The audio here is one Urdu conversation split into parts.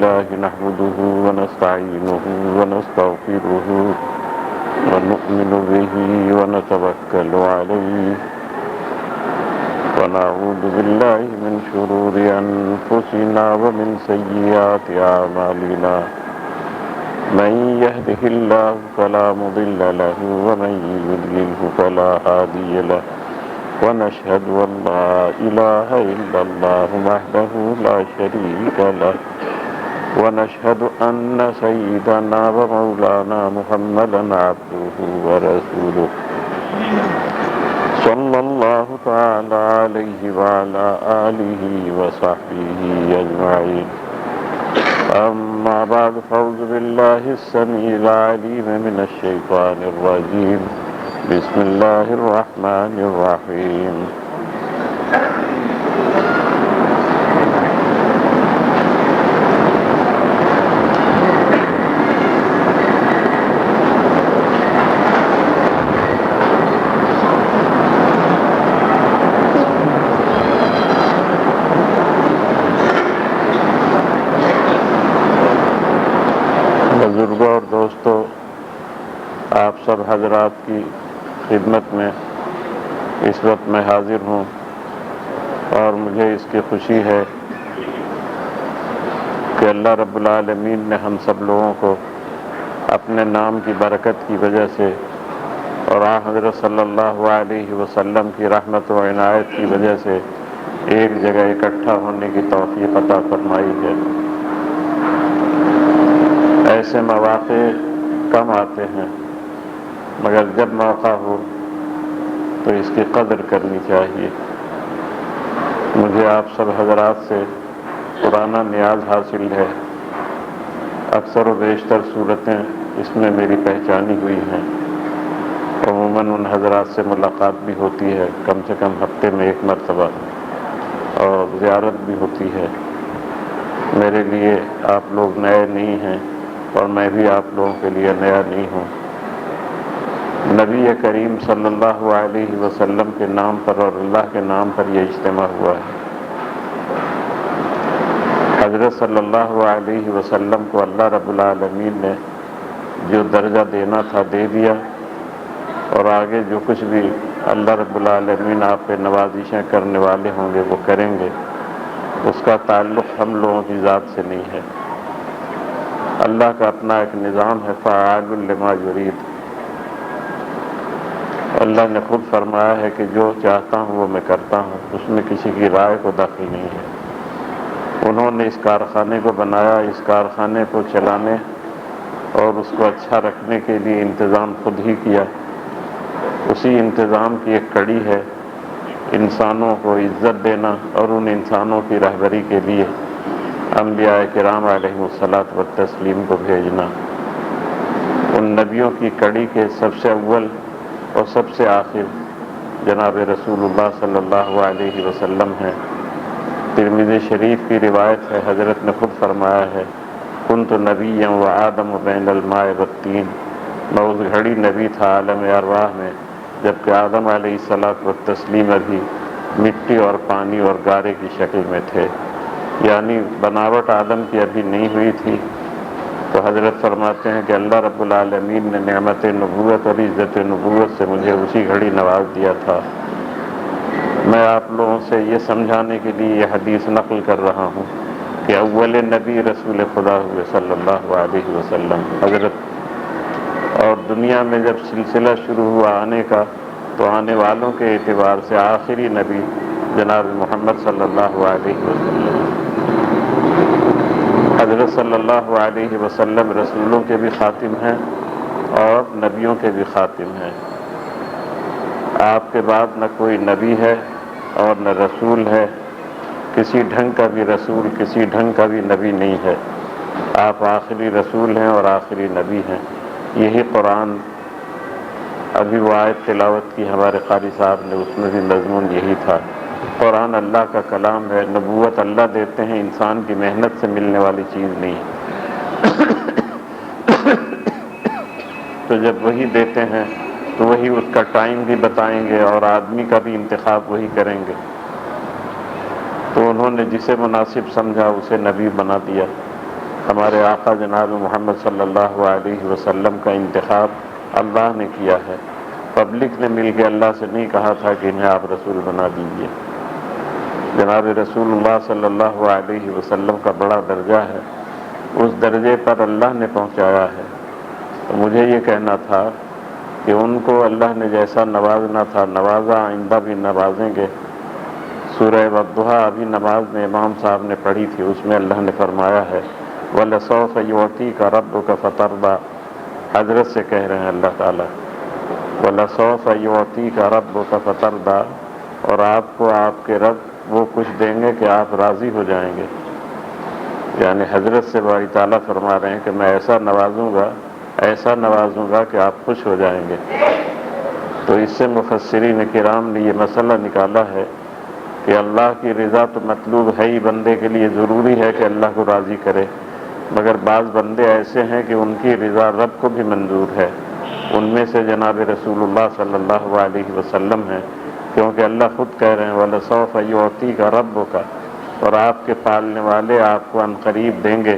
الله نحمده ونستعينه ونستغفره ونؤمن به ونتوكل عليه ونعوذ بالله من شرور أنفسنا ومن سيئات أعمالنا من يهده الله فلا مضل له ومن يضلله فلا هادي له ونشهد أن لا إله إلا الله وحده لا شريك له ونشهد أن سيدنا ومولانا محمدا عبده ورسوله صلى الله تعالى عليه وعلى آله وصحبه أجمعين أما بعد فأعوذ بالله السميع العليم من الشيطان الرجيم بسم الله الرحمن الرحيم بزرگوں اور دوستوں، آپ سب حضرات کی خدمت میں اس وقت میں حاضر ہوں اور مجھے اس کی خوشی ہے کہ اللہ رب العالمین نے ہم سب لوگوں کو اپنے نام کی برکت کی وجہ سے اور حضرت صلی اللہ علیہ وسلم کی رحمت و عنایت کی وجہ سے ایک جگہ اکٹھا ہونے کی توفیق عطا فرمائی ہے۔ ایسے مواقع کم آتے ہیں، مگر جب موقع ہو تو اس کی قدر کرنی چاہیے۔ مجھے آپ سب حضرات سے پرانا نیاز حاصل ہے، اکثر و بیشتر صورتیں اس میں میری پہچانی ہوئی ہیں، عموماً ان حضرات سے ملاقات بھی ہوتی ہے، کم سے کم ہفتے میں ایک مرتبہ، اور زیارت بھی ہوتی ہے۔ میرے لیے آپ لوگ نئے نہیں ہیں اور میں بھی آپ لوگوں کے لیے نیا نہیں ہوں۔ نبی کریم صلی اللہ علیہ وسلم کے نام پر اور اللہ کے نام پر یہ اجتماع ہوا ہے۔ حضرت صلی اللہ علیہ وسلم کو اللہ رب العالمین نے جو درجہ دینا تھا دے دیا، اور آگے جو کچھ بھی اللہ رب العالمین آپ پہ نوازشیں کرنے والے ہوں گے وہ کریں گے، اس کا تعلق ہم لوگوں کی ذات سے نہیں ہے۔ اللہ کا اپنا ایک نظام ہے، فعال لما یرید۔ اللہ نے خود فرمایا ہے کہ جو چاہتا ہوں وہ میں کرتا ہوں، اس میں کسی کی رائے کو دخل نہیں ہے۔ انہوں نے اس کارخانے کو بنایا، اس کارخانے کو چلانے اور اس کو اچھا رکھنے کے لیے انتظام خود ہی کیا۔ اسی انتظام کی ایک کڑی ہے انسانوں کو عزت دینا اور ان انسانوں کی رہبری کے لیے انبیاء کرام علیہ الصلاۃ والتسلیم کو بھیجنا۔ ان نبیوں کی کڑی کے سب سے اول اور سب سے آخر جناب رسول اللہ صلی اللہ علیہ وسلم ہیں۔ ترمذی شریف کی روایت ہے، حضرت نے خود فرمایا ہے، کنت نبیا وآدم بین الماء والطین۔ میں اس گھڑی نبی تھا عالم ارواح میں جبکہ آدم علیہ الصلاۃ والتسلیم ابھی مٹی اور پانی اور گارے کی شکل میں تھے، یعنی بناوٹ آدم کی ابھی نہیں ہوئی تھی۔ تو حضرت فرماتے ہیں کہ اللہ رب العالمین نے نعمت نبوت اور عزت نبوت سے مجھے اسی گھڑی نواز دیا تھا۔ میں آپ لوگوں سے یہ سمجھانے کے لیے یہ حدیث نقل کر رہا ہوں کہ اول نبی رسول خدا ہوئے صلی اللہ علیہ وسلم حضرت، اور دنیا میں جب سلسلہ شروع ہوا آنے کا تو آنے والوں کے اعتبار سے آخری نبی جناب محمد صلی اللہ علیہ وسلم۔ حضرت صلی اللہ علیہ وسلم رسولوں کے بھی خاتم ہیں اور نبیوں کے بھی خاتم ہیں۔ آپ کے بعد نہ کوئی نبی ہے اور نہ رسول ہے، کسی ڈھنگ کا بھی رسول کسی ڈھنگ کا بھی نبی نہیں ہے۔ آپ آخری رسول ہیں اور آخری نبی ہیں۔ یہی قرآن، ابھی وہ آیت تلاوت کی ہمارے قاری صاحب نے، اس میں بھی مضمون یہی تھا۔ قرآن اللہ کا کلام ہے، نبوت اللہ دیتے ہیں، انسان کی محنت سے ملنے والی چیز نہیں ہے۔ تو جب وہی دیتے ہیں تو وہی اس کا ٹائم بھی بتائیں گے اور آدمی کا بھی انتخاب وہی کریں گے۔ تو انہوں نے جسے مناسب سمجھا اسے نبی بنا دیا۔ ہمارے آقا جناب محمد صلی اللہ علیہ وسلم کا انتخاب اللہ نے کیا ہے، پبلک نے مل کے اللہ سے نہیں کہا تھا کہ انہیں آپ رسول بنا دیجیے۔ جناب رسول اللہ صلی اللہ علیہ وسلم کا بڑا درجہ ہے، اس درجے پر اللہ نے پہنچایا ہے۔ تو مجھے یہ کہنا تھا کہ ان کو اللہ نے جیسا نوازنا تھا نوازا، آئندہ بھی نوازیں گے۔ سورہ والضحیٰ ابھی نماز میں امام صاحب نے پڑھی تھی، اس میں اللہ نے فرمایا ہے وَلَسَوْفَ يُعْطِيكَ رَبُّكَ فَتَرْضَىٰ، حضرت سے کہہ رہے ہیں اللہ تعالیٰ وَلَسَوْفَ يُعْطِيكَ رَبُّكَ فَتَرْضَىٰ، اور آپ کو آپ کے رب وہ کچھ دیں گے کہ آپ راضی ہو جائیں گے۔ یعنی حضرت سے باری تعالیٰ فرما رہے ہیں کہ میں ایسا نوازوں گا کہ آپ خوش ہو جائیں گے۔ تو اس سے مفسرین کرام نے یہ مسئلہ نکالا ہے کہ اللہ کی رضا تو مطلوب ہے ہی، بندے کے لیے ضروری ہے کہ اللہ کو راضی کرے، مگر بعض بندے ایسے ہیں کہ ان کی رضا رب کو بھی منظور ہے، ان میں سے جناب رسول اللہ صلی اللہ علیہ وسلم ہیں، کیونکہ اللہ خود کہہ رہے ہیں وَلَسَوْفَ يُعْطِيكَ رَبُّكَ، اور آپ کے پالنے والے آپ کو عنقریب دیں گے،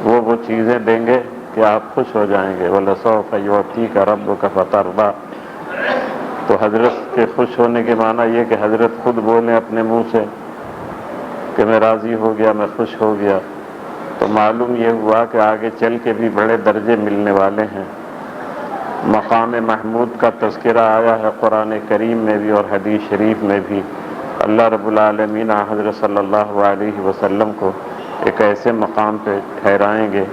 وہ چیزیں دیں گے کہ آپ خوش ہو جائیں گے۔ وَلَسَوْفَ يُعْطِيكَ رَبُّكَ فَتَرْضَىٰ، تو حضرت کے خوش ہونے کے معنی یہ کہ حضرت خود بولیں اپنے منہ سے کہ میں راضی ہو گیا، میں خوش ہو گیا، تو معلوم یہ ہوا کہ آگے چل کے بھی بڑے درجے ملنے والے ہیں۔ مقام محمود کا تذکرہ آیا ہے قرآن کریم میں بھی اور حدیث شریف میں بھی۔ اللہ رب العالمین حضرت صلی اللہ علیہ وسلم کو ایک ایسے مقام پہ ٹھہرائیں گے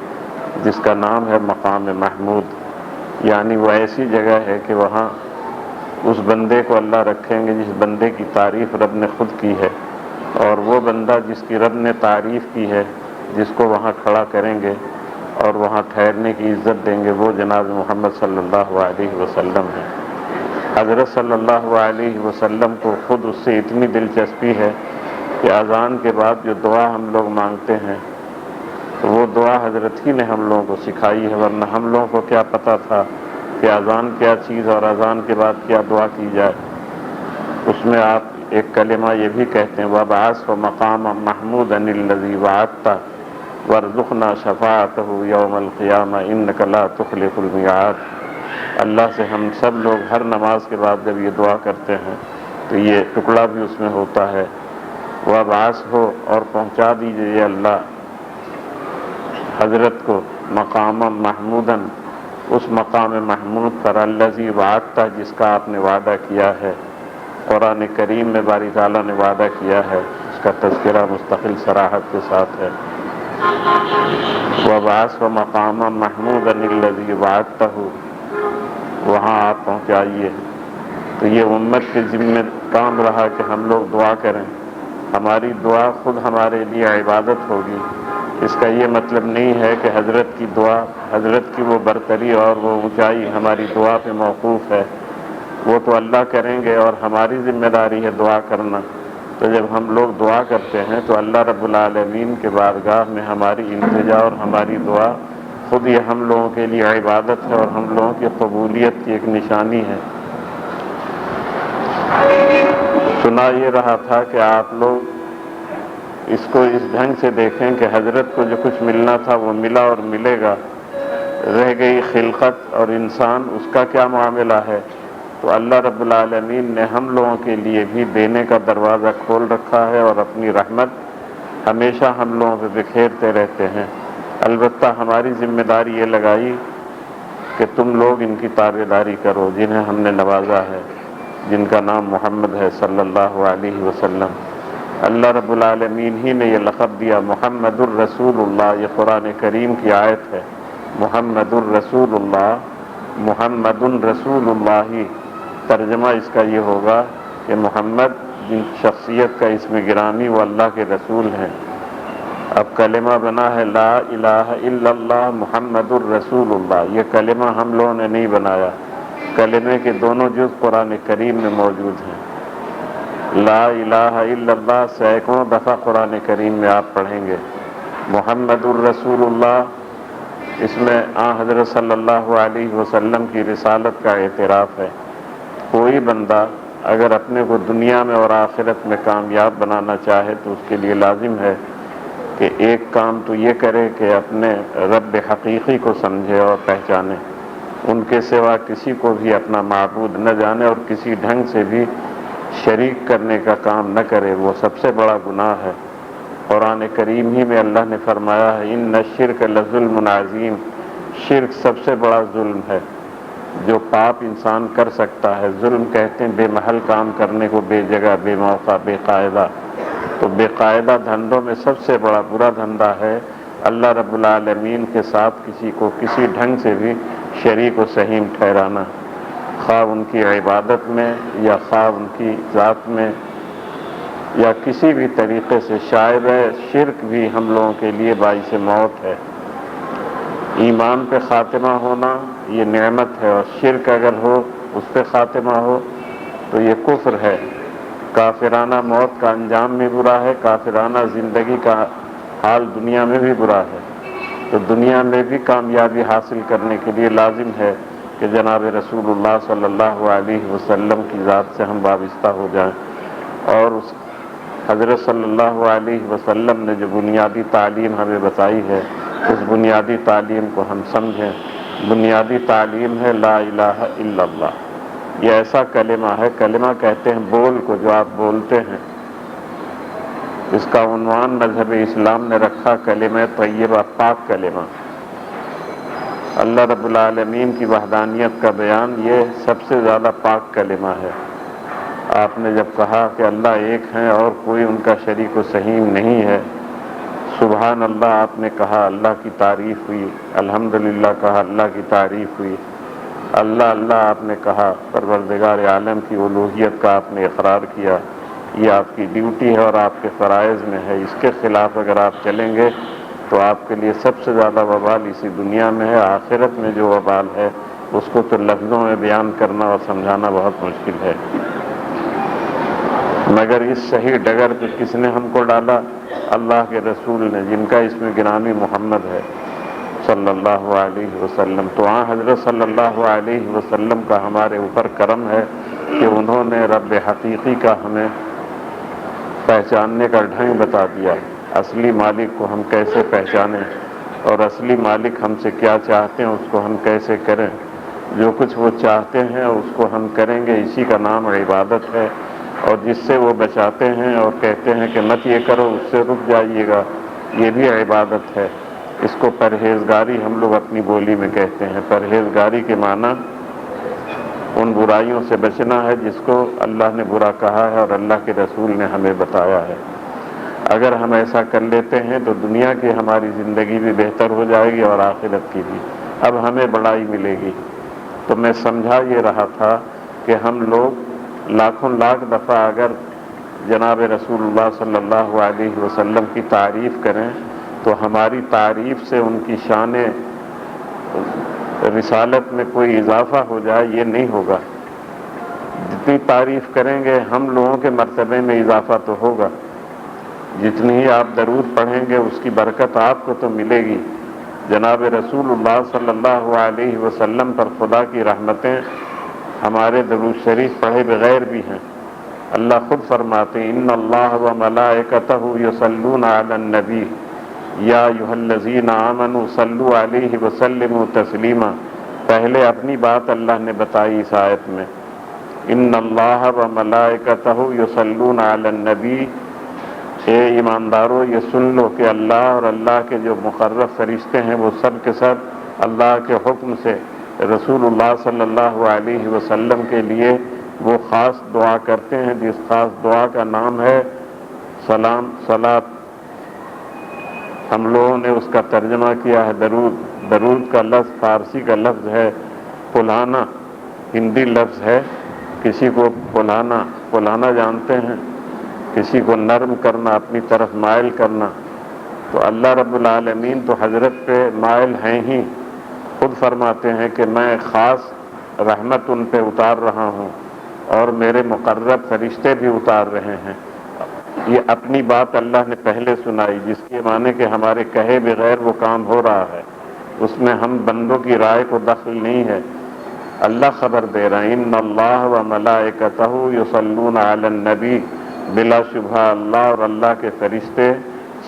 جس کا نام ہے مقام محمود، یعنی وہ ایسی جگہ ہے کہ وہاں اس بندے کو اللہ رکھیں گے جس بندے کی تعریف رب نے خود کی ہے، اور وہ بندہ جس کی رب نے تعریف کی ہے جس کو وہاں کھڑا کریں گے اور وہاں ٹھہرنے کی عزت دیں گے، وہ جناب محمد صلی اللہ علیہ وسلم ہے۔ حضرت صلی اللہ علیہ وسلم کو خود اس سے اتنی دلچسپی ہے کہ اذان کے بعد جو دعا ہم لوگ مانگتے ہیں تو وہ دعا حضرت ہی نے ہم لوگوں کو سکھائی ہے، ورنہ ہم لوگوں کو کیا پتہ تھا کہ اذان کیا چیز اور اذان کے بعد کیا دعا کی جائے۔ اس میں آپ ایک کلمہ یہ بھی کہتے ہیں وَابْعَثْهُ مَقَامًا مَحْمُودًا الَّذِي وَعَدتَّهُ وَارْزُقْنَا شَفَاعَتَهُ يَوْمَ الْقِيَامَةِ إِنَّكَ لَا تُخْلِفُ الْمِيعَادَ۔ اللہ سے ہم سب لوگ ہر نماز کے بعد جب یہ دعا کرتے ہیں تو یہ ٹکڑا بھی اس میں ہوتا ہے وَابْعَثْهُ، اور پہنچا دیجئے اللہ حضرت کو مقام محموداً، اس مقام محمود پر الذی وعدتہ، جس کا آپ نے وعدہ کیا ہے۔ قرآن کریم میں باری تعالیٰ نے وعدہ کیا ہے، اس کا تذکرہ مستقل صراحت کے ساتھ ہے وَابْعَثْهُ مَقَامًا مَحْمُودًا الَّذِي وَعَدتَّهُ، وہاں آپ پہنچائیے۔ تو یہ امت کے ذمہ کام رہا کہ ہم لوگ دعا کریں، ہماری دعا خود ہمارے لیے عبادت ہوگی۔ اس کا یہ مطلب نہیں ہے کہ حضرت کی دعا، حضرت کی وہ برتری اور وہ اونچائی ہماری دعا پہ موقوف ہے، وہ تو اللہ کریں گے اور ہماری ذمہ داری ہے دعا کرنا۔ تو جب ہم لوگ دعا کرتے ہیں تو اللہ رب العالمین کے بارگاہ میں ہماری التجا اور ہماری دعا خود یہ ہم لوگوں کے لیے عبادت ہے اور ہم لوگوں کی قبولیت کی ایک نشانی ہے۔ سنا یہ رہا تھا کہ آپ لوگ اس کو اس ڈھنگ سے دیکھیں کہ حضرت کو جو کچھ ملنا تھا وہ ملا اور ملے گا، رہ گئی خلقت اور انسان، اس کا کیا معاملہ ہے؟ تو اللہ رب العالمین نے ہم لوگوں کے لیے بھی دینے کا دروازہ کھول رکھا ہے اور اپنی رحمت ہمیشہ ہم لوگوں پہ بکھیرتے رہتے ہیں۔ البتہ ہماری ذمہ داری یہ لگائی کہ تم لوگ ان کی تابع داری کرو جنہیں ہم نے نوازا ہے، جن کا نام محمد ہے صلی اللہ علیہ وسلم۔ اللہ رب العالمین ہی نے یہ لقب دیا محمد الرسول اللہ، یہ قرآن کریم کی آیت ہے، محمد الرسول اللہ، محمد الرسول اللہ، ترجمہ اس کا یہ ہوگا کہ محمد جن شخصیت کا اسم گرامی وہ اللہ کے رسول ہیں۔ اب کلمہ بنا ہے لا الہ الا اللہ محمد الرسول اللہ، یہ کلمہ ہم لوگوں نے نہیں بنایا، کلمے کے دونوں جز قرآن کریم میں موجود ہیں۔ لا الہ الا اللہ سینکڑوں دفعہ قرآن کریم میں آپ پڑھیں گے۔ محمد الرسول اللہ، اس میں حضرت صلی اللہ علیہ وسلم کی رسالت کا اعتراف ہے۔ کوئی بندہ اگر اپنے کو دنیا میں اور آخرت میں کامیاب بنانا چاہے تو اس کے لیے لازم ہے کہ ایک کام تو یہ کرے کہ اپنے رب حقیقی کو سمجھے اور پہچانے، ان کے سوا کسی کو بھی اپنا معبود نہ جانے اور کسی ڈھنگ سے بھی شریک کرنے کا کام نہ کرے، وہ سب سے بڑا گناہ ہے۔ قرآن کریم ہی میں اللہ نے فرمایا ہے ان الشرک لظلم عظیم، شرک سب سے بڑا ظلم ہے جو پاپ انسان کر سکتا ہے۔ ظلم کہتے ہیں بے محل کام کرنے کو، بے جگہ، بے موقع، بے قاعدہ۔ تو بے قاعدہ دھندوں میں سب سے بڑا برا دھندا ہے اللہ رب العالمین کے ساتھ کسی کو کسی ڈھنگ سے بھی شریک و سہیم ٹھہرانا، خواہ ان کی عبادت میں یا خواہ ان کی ذات میں یا کسی بھی طریقے سے۔ شاید شرک بھی ہم لوگوں کے لیے باعث موت ہے۔ ایمان پہ خاتمہ ہونا یہ نعمت ہے، اور شرک اگر ہو اس پہ خاتمہ ہو تو یہ کفر ہے۔ کافرانہ موت کا انجام بھی برا ہے، کافرانہ زندگی کا حال دنیا میں بھی برا ہے۔ تو دنیا میں بھی کامیابی حاصل کرنے کے لیے لازم ہے کہ جناب رسول اللہ صلی اللہ علیہ وسلم کی ذات سے ہم وابستہ ہو جائیں، اور اس حضرت صلی اللہ علیہ وسلم نے جو بنیادی تعلیم ہمیں بتائی ہے اس بنیادی تعلیم کو ہم سمجھیں۔ بنیادی تعلیم ہے لا الہ الا اللہ۔ یہ ایسا کلمہ ہے، کلمہ کہتے ہیں بول کو جو آپ بولتے ہیں، اس کا عنوان مذہب اسلام نے رکھا کلمہ طیبہ، پاک کلمہ۔ اللہ رب العالمین کی وحدانیت کا بیان یہ سب سے زیادہ پاک کلمہ ہے۔ آپ نے جب کہا کہ اللہ ایک ہیں اور کوئی ان کا شریک و سہیم نہیں ہے، سبحان اللہ آپ نے کہا، اللہ کی تعریف ہوئی، الحمدللہ کہا، اللہ کی تعریف ہوئی، اللہ اللہ آپ نے کہا، پروردگار عالم کی الوہیت کا آپ نے اقرار کیا۔ یہ آپ کی ڈیوٹی ہے اور آپ کے فرائض میں ہے۔ اس کے خلاف اگر آپ چلیں گے تو آپ کے لیے سب سے زیادہ وبال اسی دنیا میں ہے۔ آخرت میں جو وبال ہے اس کو تو لفظوں میں بیان کرنا اور سمجھانا بہت مشکل ہے۔ مگر اس صحیح ڈگر پہ کس نے ہم کو ڈالا؟ اللہ کے رسول نے، جن کا اس میں گرامی محمد ہے صلی اللہ علیہ وسلم۔ تو حضرت صلی اللہ علیہ وسلم کا ہمارے اوپر کرم ہے کہ انہوں نے رب حقیقی کا ہمیں پہچاننے کا ڈھنگ بتا دیا، اصلی مالک کو ہم کیسے پہچانیں اور اصلی مالک ہم سے کیا چاہتے ہیں اس کو ہم کیسے کریں۔ جو کچھ وہ چاہتے ہیں اس کو ہم کریں گے، اسی کا نام عبادت ہے۔ اور جس سے وہ بچاتے ہیں اور کہتے ہیں کہ مت یہ کرو، اس سے رک جائیے گا، یہ بھی عبادت ہے۔ اس کو پرہیزگاری ہم لوگ اپنی بولی میں کہتے ہیں۔ پرہیزگاری کے معنی ان برائیوں سے بچنا ہے جس کو اللہ نے برا کہا ہے اور اللہ کے رسول نے ہمیں بتایا ہے۔ اگر ہم ایسا کر لیتے ہیں تو دنیا کی ہماری زندگی بھی بہتر ہو جائے گی اور آخرت کی بھی، اب ہمیں بڑائی ملے گی۔ تو میں سمجھا یہ رہا تھا کہ ہم لوگ لاکھوں لاکھ دفعہ اگر جناب رسول اللہ صلی اللہ علیہ وسلم کی تعریف کریں تو ہماری تعریف سے ان کی شان رسالت میں کوئی اضافہ ہو جائے، یہ نہیں ہوگا۔ جتنی تعریف کریں گے ہم لوگوں کے مرتبے میں اضافہ تو ہوگا۔ جتنی ہی آپ درود پڑھیں گے اس کی برکت آپ کو تو ملے گی۔ جناب رسول اللہ صلی اللہ علیہ وسلم پر خدا کی رحمتیں ہمارے درود شریف پڑھے بغیر بھی ہیں۔ اللہ خود فرماتے ہیں ان اللہ و ملائکتہ یصلون علی النبی یا ایھا الذین آمنوا صلوا علیہ وسلموا تسلیما۔ پہلے اپنی بات اللہ نے بتائی اس آیت میں، ان اللہ و ملائکتہ یصلون علی النبی۔ اے ایماندارو یہ سن لو کہ اللہ اور اللہ کے جو مقرب فرشتے ہیں وہ سب کے سب اللہ کے حکم سے رسول اللہ صلی اللہ علیہ وسلم کے لیے وہ خاص دعا کرتے ہیں، جس خاص دعا کا نام ہے سلام صلات۔ ہم لوگوں نے اس کا ترجمہ کیا ہے درود۔ درود کا لفظ فارسی کا لفظ ہے پلانا، ہندی لفظ ہے کسی کو پلانا۔ پلانا جانتے ہیں؟ کسی کو نرم کرنا، اپنی طرف مائل کرنا۔ تو اللہ رب العالمین تو حضرت پہ مائل ہیں ہی، خود فرماتے ہیں کہ میں خاص رحمت ان پہ اتار رہا ہوں اور میرے مقرب فرشتے بھی اتار رہے ہیں۔ یہ اپنی بات اللہ نے پہلے سنائی، جس کے معنی کہ ہمارے کہے بغیر وہ کام ہو رہا ہے، اس میں ہم بندوں کی رائے کو دخل نہیں ہے۔ اللہ خبر دے رہا ہے ان اللہ و ملائکتہ یصلون علی النبی، بلا شبہ اللہ اور اللہ کے فرشتے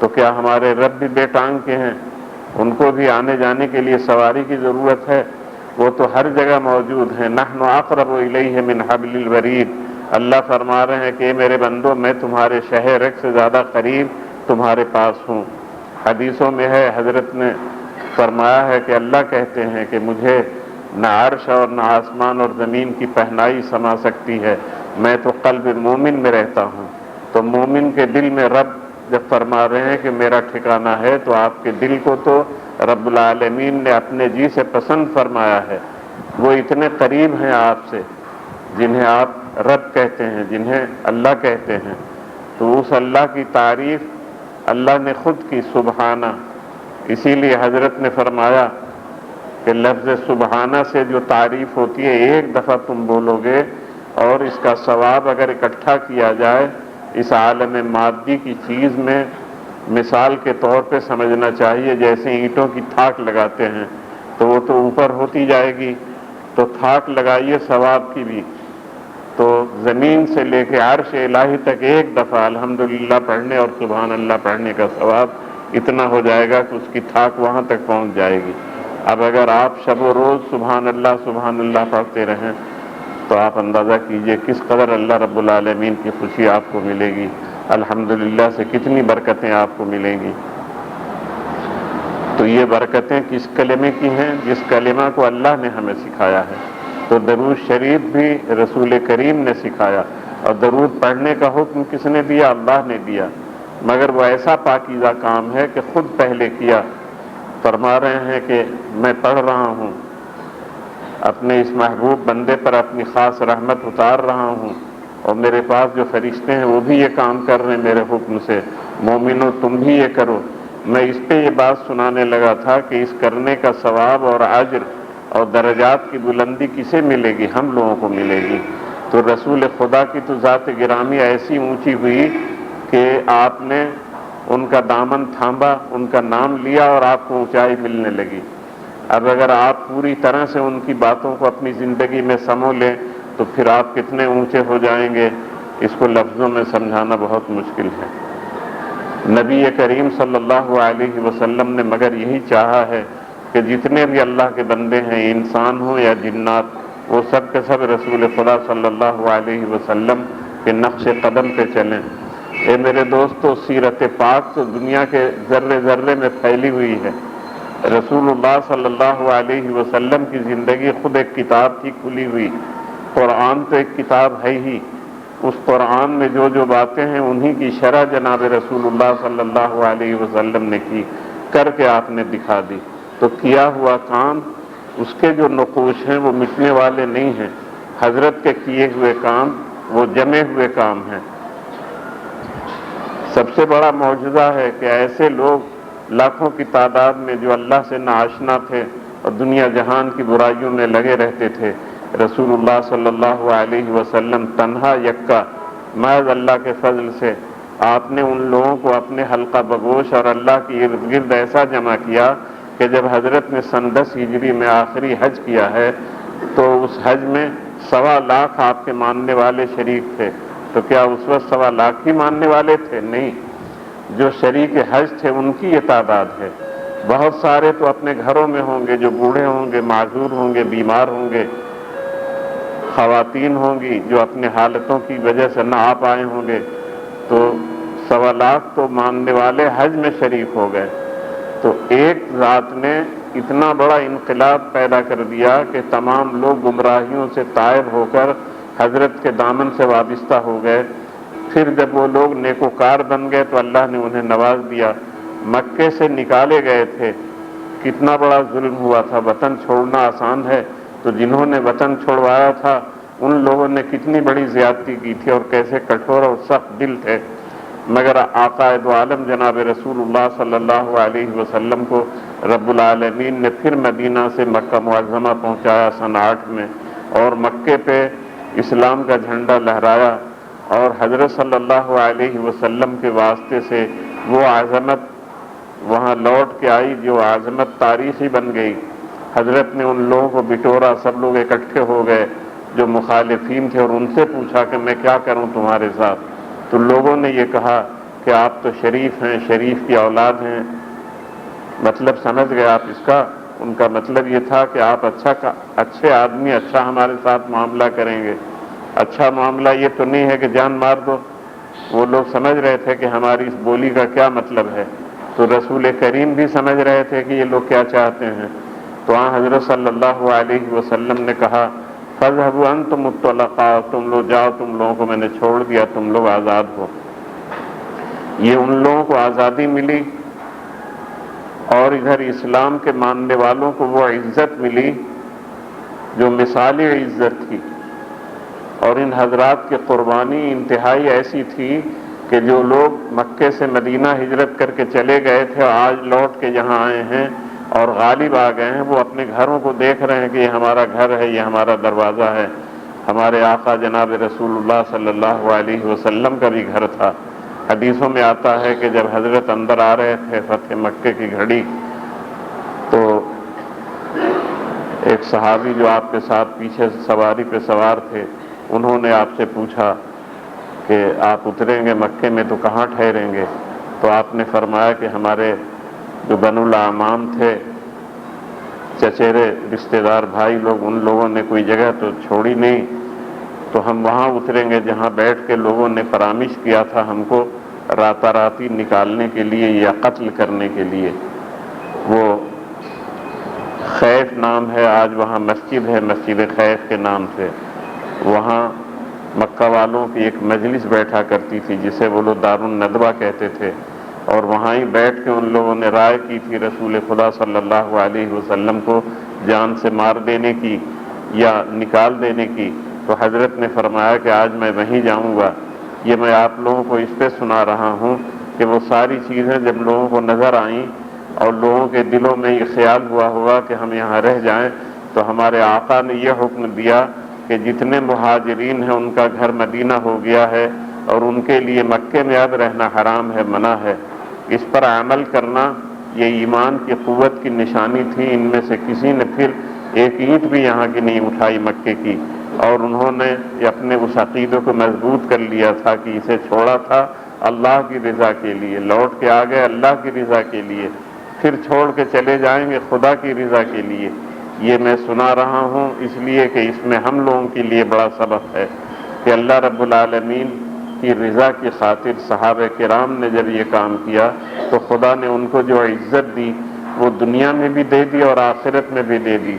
تو کیا ہمارے رب بھی بے ٹانگ کے ہیں؟ ان کو بھی آنے جانے کے لیے سواری کی ضرورت ہے؟ وہ تو ہر جگہ موجود ہیں۔ نحن اقرب الیہ من حبل الورید، اللہ فرما رہے ہیں کہ میرے بندو میں تمہارے شہ رگ سے زیادہ قریب تمہارے پاس ہوں۔ حدیثوں میں ہے، حضرت نے فرمایا ہے کہ اللہ کہتے ہیں کہ مجھے نہ عرش اور نہ آسمان اور زمین کی پہنائی سما سکتی ہے، میں تو قلب مومن میں رہتا ہوں۔ تو مومن کے دل میں رب جب فرما رہے ہیں کہ میرا ٹھکانہ ہے، تو آپ کے دل کو تو رب العالمین نے اپنے جی سے پسند فرمایا ہے۔ وہ اتنے قریب ہیں آپ سے، جنہیں آپ رب کہتے ہیں، جنہیں اللہ کہتے ہیں، تو اس اللہ کی تعریف اللہ نے خود کی، سبحانہ۔ اسی لیے حضرت نے فرمایا کہ لفظ سبحانہ سے جو تعریف ہوتی ہے، ایک دفعہ تم بولو گے اور اس کا ثواب اگر اکٹھا کیا جائے اس عالم مادی کی چیز میں، مثال کے طور پہ سمجھنا چاہیے جیسے اینٹوں کی تھاک لگاتے ہیں تو وہ تو اوپر ہوتی جائے گی، تو تھاک لگائیے ثواب کی بھی، تو زمین سے لے کے عرش الہی تک ایک دفعہ الحمدللہ پڑھنے اور سبحان اللہ پڑھنے کا ثواب اتنا ہو جائے گا کہ اس کی تھاک وہاں تک پہنچ جائے گی۔ اب اگر آپ شب و روز سبحان اللہ پڑھتے رہیں تو آپ اندازہ کیجئے کس قدر اللہ رب العالمین کی خوشی آپ کو ملے گی، الحمدللہ سے کتنی برکتیں آپ کو ملیں گی۔ تو یہ برکتیں کس کلمے کی ہیں؟ جس کلمہ کو اللہ نے ہمیں سکھایا ہے۔ تو درود شریف بھی رسول کریم نے سکھایا، اور درود پڑھنے کا حکم کس نے دیا؟ اللہ نے دیا، مگر وہ ایسا پاکیزہ کام ہے کہ خود پہلے کیا۔ فرما رہے ہیں کہ میں پڑھ رہا ہوں، اپنے اس محبوب بندے پر اپنی خاص رحمت اتار رہا ہوں، اور میرے پاس جو فرشتے ہیں وہ بھی یہ کام کر رہے ہیں میرے حکم سے، مومنو تم بھی یہ کرو۔ میں اس پہ یہ بات سنانے لگا تھا کہ اس کرنے کا ثواب اور اجر اور درجات کی بلندی کسے ملے گی؟ ہم لوگوں کو ملے گی۔ تو رسول خدا کی تو ذات گرامی ایسی اونچی ہوئی کہ آپ نے ان کا دامن تھاما، ان کا نام لیا اور آپ کو اونچائی ملنے لگی۔ اب اگر آپ پوری طرح سے ان کی باتوں کو اپنی زندگی میں سمو لیں تو پھر آپ کتنے اونچے ہو جائیں گے، اس کو لفظوں میں سمجھانا بہت مشکل ہے۔ نبی کریم صلی اللہ علیہ وسلم نے مگر یہی چاہا ہے کہ جتنے بھی اللہ کے بندے ہیں، انسان ہوں یا جنات، وہ سب کے سب رسول خدا صلی اللہ علیہ وسلم کے نقش قدم پہ چلیں۔ اے میرے دوستو، سیرت پاک تو دنیا کے ذرے ذرے میں پھیلی ہوئی ہے۔ رسول اللہ صلی اللہ علیہ وسلم کی زندگی خود ایک کتاب تھی کھلی ہوئی۔ قرآن تو ایک کتاب ہے ہی، اس قرآن میں جو جو باتیں ہیں انہی کی شرح جناب رسول اللہ صلی اللہ علیہ وسلم نے کی، کر کے آپ نے دکھا دی۔ تو کیا ہوا کام، اس کے جو نقوش ہیں وہ مٹنے والے نہیں ہیں، حضرت کے کیے ہوئے کام وہ جمے ہوئے کام ہیں۔ سب سے بڑا معجزہ ہے کہ ایسے لوگ لاکھوں کی تعداد میں جو اللہ سے ناآشنا تھے اور دنیا جہان کی برائیوں میں لگے رہتے تھے، رسول اللہ صلی اللہ علیہ وسلم تنہا یکا محض اللہ کے فضل سے آپ نے ان لوگوں کو اپنے حلقہ بگوش اور اللہ کی ارد گرد ایسا جمع کیا کہ جب حضرت نے سن 10 ہجری میں آخری حج کیا ہے تو اس حج میں 1.25 لاکھ آپ کے ماننے والے شریک تھے۔ تو کیا اس وقت 1.25 لاکھ ہی ماننے والے تھے؟ نہیں، جو شریک حج تھے ان کی یہ تعداد ہے۔ بہت سارے تو اپنے گھروں میں ہوں گے، جو بوڑھے ہوں گے، معذور ہوں گے، بیمار ہوں گے، خواتین ہوں گی جو اپنے حالتوں کی وجہ سے نہ آ پائے ہوں گے، تو 1.25 لاکھ تو ماننے والے حج میں شریک ہو گئے۔ تو ایک ذات نے اتنا بڑا انقلاب پیدا کر دیا کہ تمام لوگ گمراہیوں سے تائب ہو کر حضرت کے دامن سے وابستہ ہو گئے۔ پھر جب وہ لوگ نیکوکار بن گئے تو اللہ نے انہیں نواز دیا۔ مکے سے نکالے گئے تھے، کتنا بڑا ظلم ہوا تھا، وطن چھوڑنا آسان ہے، تو جنہوں نے وطن چھوڑوایا تھا ان لوگوں نے کتنی بڑی زیادتی کی تھی اور کیسے کٹھور اور سخت دل تھے، مگر آقا دو عالم جناب رسول اللہ صلی اللہ علیہ وسلم کو رب العالمین نے پھر مدینہ سے مکہ معظمہ پہنچایا سن 8 میں، اور مکے پہ اسلام کا جھنڈا لہرایا، اور حضرت صلی اللہ علیہ وسلم کے واسطے سے وہ عظمت وہاں لوٹ کے آئی جو عظمت تاریخی بن گئی۔ حضرت نے ان لوگوں کو بٹورا، سب لوگ اکٹھے ہو گئے جو مخالفین تھے، اور ان سے پوچھا کہ میں کیا کروں تمہارے ساتھ؟ تو لوگوں نے یہ کہا کہ آپ تو شریف ہیں، شریف کی اولاد ہیں، مطلب سمجھ گئے آپ اس کا؟ ان کا مطلب یہ تھا کہ آپ اچھے آدمی، اچھا ہمارے ساتھ معاملہ کریں گے۔ اچھا معاملہ یہ تو نہیں ہے کہ جان مار دو۔ وہ لوگ سمجھ رہے تھے کہ ہماری اس بولی کا کیا مطلب ہے، تو رسول کریم بھی سمجھ رہے تھے کہ یہ لوگ کیا چاہتے ہیں۔ تو حضرت صلی اللہ علیہ وسلم نے کہا فاذهبوا انتم الطلقاء، تم لوگ جاؤ، تم لوگوں کو میں نے چھوڑ دیا، تم لوگ آزاد ہو۔ یہ ان لوگوں کو آزادی ملی، اور ادھر اسلام کے ماننے والوں کو وہ عزت ملی جو مثالی عزت تھی۔ اور ان حضرات کی قربانی انتہائی ایسی تھی کہ جو لوگ مکے سے مدینہ ہجرت کر کے چلے گئے تھے، آج لوٹ کے یہاں آئے ہیں اور غالب آ گئے ہیں، وہ اپنے گھروں کو دیکھ رہے ہیں کہ یہ ہمارا گھر ہے، یہ ہمارا دروازہ ہے۔ ہمارے آقا جناب رسول اللہ صلی اللہ علیہ وسلم کا بھی گھر تھا۔ حدیثوں میں آتا ہے کہ جب حضرت اندر آ رہے تھے فتح مکے کی گھڑی، تو ایک صحابی جو آپ کے ساتھ پیچھے سواری پہ سوار تھے، انہوں نے آپ سے پوچھا کہ آپ اتریں گے مکے میں تو کہاں ٹھہریں گے؟ تو آپ نے فرمایا کہ ہمارے جو بنو الاعمام تھے، چچیرے رشتہ دار بھائی لوگ، ان لوگوں نے کوئی جگہ تو چھوڑی نہیں، تو ہم وہاں اتریں گے جہاں بیٹھ کے لوگوں نے فرامش کیا تھا ہم کو راتا راتی نکالنے کے لیے یا قتل کرنے کے لیے۔ وہ خیف نام ہے، آج وہاں مسجد ہے، مسجد خیف کے نام سے۔ وہاں مکہ والوں کی ایک مجلس بیٹھا کرتی تھی جسے وہ لوگ دار الندوہ کہتے تھے، اور وہاں ہی بیٹھ کے ان لوگوں نے رائے کی تھی رسول خدا صلی اللہ علیہ وسلم کو جان سے مار دینے کی یا نکال دینے کی۔ تو حضرت نے فرمایا کہ آج میں وہیں جاؤں گا۔ یہ میں آپ لوگوں کو اس پہ سنا رہا ہوں کہ وہ ساری چیزیں جب لوگوں کو نظر آئیں اور لوگوں کے دلوں میں یہ خیال ہوا ہوگا کہ ہم یہاں رہ جائیں، تو ہمارے آقا نے یہ حکم دیا کہ جتنے مہاجرین ہیں ان کا گھر مدینہ ہو گیا ہے اور ان کے لیے مکے میں اب رہنا حرام ہے، منع ہے۔ اس پر عمل کرنا یہ ایمان کی قوت کی نشانی تھی۔ ان میں سے کسی نے پھر ایک اینٹ بھی یہاں کی نہیں اٹھائی مکے کی، اور انہوں نے اپنے اس عقیدے کو مضبوط کر لیا تھا کہ اسے چھوڑا تھا اللہ کی رضا کے لیے، لوٹ کے آ گئے اللہ کی رضا کے لیے، پھر چھوڑ کے چلے جائیں گے خدا کی رضا کے لیے۔ یہ میں سنا رہا ہوں اس لیے کہ اس میں ہم لوگوں کے لیے بڑا سبق ہے کہ اللہ رب العالمین کی رضا کی خاطر صحابہ کرام نے جب یہ کام کیا تو خدا نے ان کو جو عزت دی وہ دنیا میں بھی دے دی اور آخرت میں بھی دے دی۔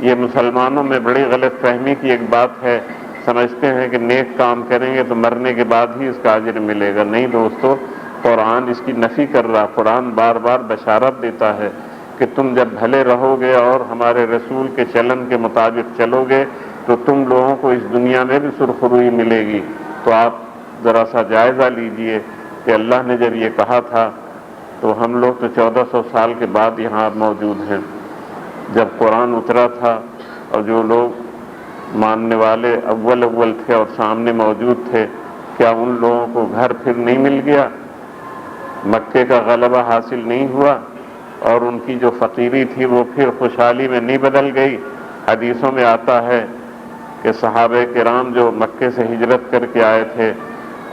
یہ مسلمانوں میں بڑی غلط فہمی کی ایک بات ہے، سمجھتے ہیں کہ نیک کام کریں گے تو مرنے کے بعد ہی اس کا اجر ملے گا۔ نہیں دوستو، قرآن اس کی نفی کر رہا۔ قرآن بار بار بشارت دیتا ہے کہ تم جب بھلے رہو گے اور ہمارے رسول کے چلن کے مطابق چلو گے تو تم لوگوں کو اس دنیا میں بھی سرخروئی ملے گی۔ تو آپ ذرا سا جائزہ لیجئے کہ اللہ نے جب یہ کہا تھا تو ہم لوگ تو 1400 سال کے بعد یہاں موجود ہیں۔ جب قرآن اترا تھا اور جو لوگ ماننے والے اول تھے اور سامنے موجود تھے، کیا ان لوگوں کو گھر پھر نہیں مل گیا؟ مکے کا غلبہ حاصل نہیں ہوا اور ان کی جو فقیری تھی وہ پھر خوشحالی میں نہیں بدل گئی؟ حدیثوں میں آتا ہے کہ صحابہ کرام جو مکے سے ہجرت کر کے آئے تھے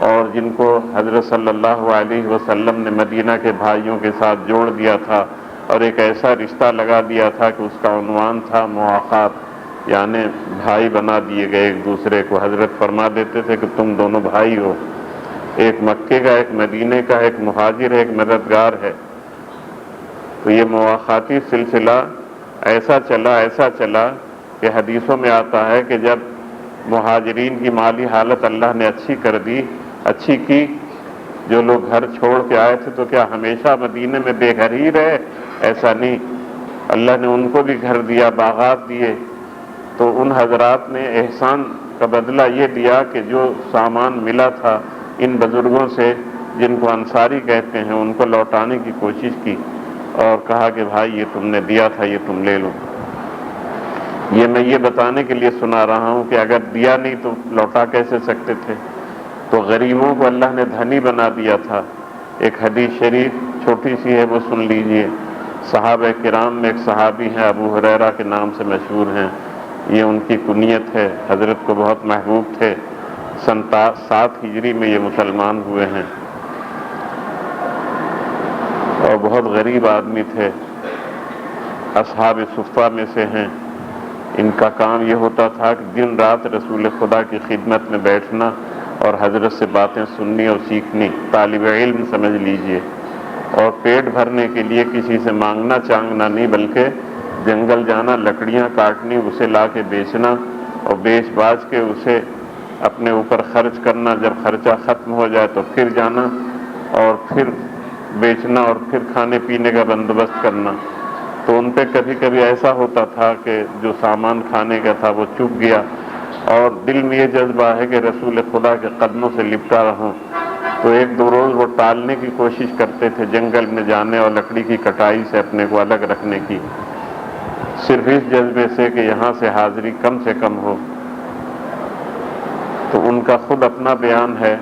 اور جن کو حضرت صلی اللہ علیہ وسلم نے مدینہ کے بھائیوں کے ساتھ جوڑ دیا تھا اور ایک ایسا رشتہ لگا دیا تھا کہ اس کا عنوان تھا مواقات، یعنی بھائی بنا دیے گئے ایک دوسرے کو۔ حضرت فرما دیتے تھے کہ تم دونوں بھائی ہو، ایک مکے کا، ایک مدینے کا، ایک مہاجر ہے، ایک مددگار ہے۔ تو یہ مواقاتی سلسلہ ایسا چلا کہ حدیثوں میں آتا ہے کہ جب مہاجرین کی مالی حالت اللہ نے اچھی کی، جو لوگ گھر چھوڑ کے آئے تھے تو کیا ہمیشہ مدینے میں بے گھر ہی رہے؟ ایسا نہیں، اللہ نے ان کو بھی گھر دیا، باغات دیے۔ تو ان حضرات نے احسان کا بدلہ یہ دیا کہ جو سامان ملا تھا ان بزرگوں سے جن کو انصاری کہتے ہیں ان کو لوٹانے کی کوشش کی اور کہا کہ بھائی یہ تم نے دیا تھا، یہ تم لے لو۔ یہ میں یہ بتانے کے لیے سنا رہا ہوں کہ اگر دیا نہیں تو لوٹا کیسے سکتے تھے؟ تو غریبوں کو اللہ نے دھنی بنا دیا تھا۔ ایک حدیث شریف چھوٹی سی ہے، وہ سن لیجئے۔ صحابہ کرام میں ایک صحابی ہیں ابو ہریرہ کے نام سے مشہور ہیں، یہ ان کی کنیت ہے، حضرت کو بہت محبوب تھے۔ 7 ہجری میں یہ مسلمان ہوئے ہیں۔ اور بہت غریب آدمی تھے، اصحاب صفہ میں سے ہیں۔ ان کا کام یہ ہوتا تھا کہ دن رات رسول خدا کی خدمت میں بیٹھنا اور حضرت سے باتیں سننی اور سیکھنی، طالب علم سمجھ لیجئے، اور پیٹ بھرنے کے لیے کسی سے مانگنا چانگنا نہیں، بلکہ جنگل جانا، لکڑیاں کاٹنی، اسے لا کے بیچنا اور بیچ باچ کے اسے اپنے اوپر خرچ کرنا، جب خرچہ ختم ہو جائے تو پھر جانا اور پھر بیچنا اور پھر کھانے پینے کا بندوبست کرنا۔ تو ان پہ کبھی کبھی ایسا ہوتا تھا کہ جو سامان کھانے کا تھا وہ چک گیا، اور دل میں یہ جذبہ ہے کہ رسول خدا کے قدموں سے لپٹا رہوں، تو ایک دو روز وہ ٹالنے کی کوشش کرتے تھے جنگل میں جانے اور لکڑی کی کٹائی سے اپنے کو الگ رکھنے کی، صرف اس جذبے سے کہ یہاں سے حاضری کم سے کم ہو۔ تو ان کا خود اپنا بیان ہے،